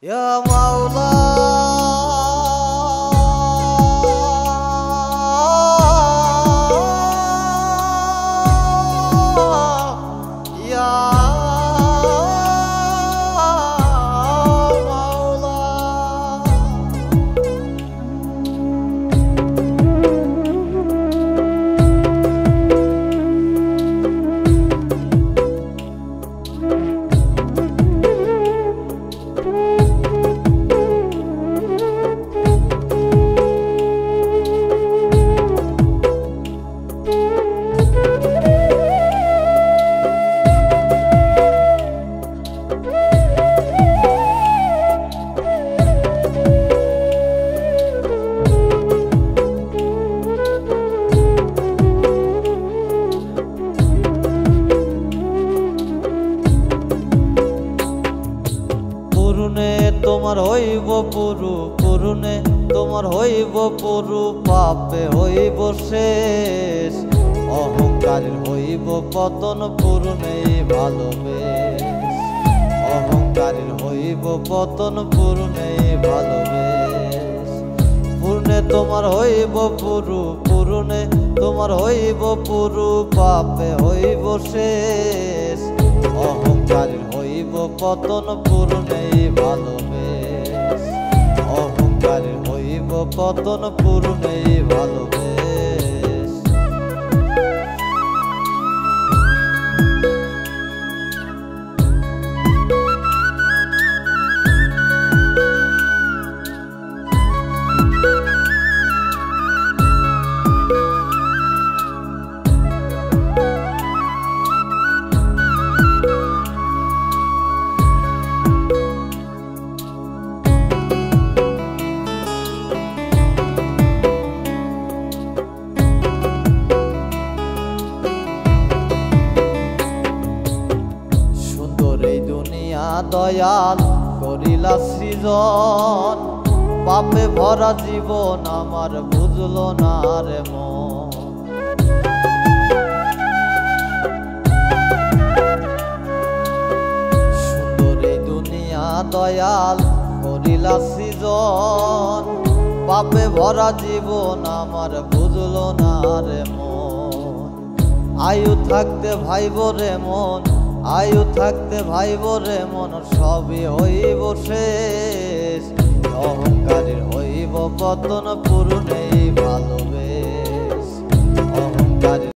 Ya Mawla, Ya Mawla. পুরুনে তোমার হইব পুরু, পুরুনে তোমার হইব পুরু, পাপে হইব শেষ, অহংকারের হইব পতন, পুরুনেই ভালোবেস। অহংকারের হইব পতন, পুরুনেই ভালোবেস। পুরুনে তোমার হইব পুরু, পুরুনে তোমার হইব পুরু, পাপে হইব শেষ, অহংকারের হইব পতন, পুরুনেই ভালোবেস। অহংকারের হইব পতন, পুরুনেই ভালোবেস। দয়াল করিলা সৃজন, পাপে ভরা জীবন আমার বুঝলো না রে মন। সুন্দর এই দুনিয়া দয়াল করিলা সৃজন, পাপে ভরা জীবন আমার বুঝলো না রে মন। আয়ু থাকতে ভাইব রে মন, আয়ু থাকতে ভাইব রে মন, সবই হইব শেষ, অহংকারের হইব পতন, পুরুনেই ভালোবেস। অহংকারের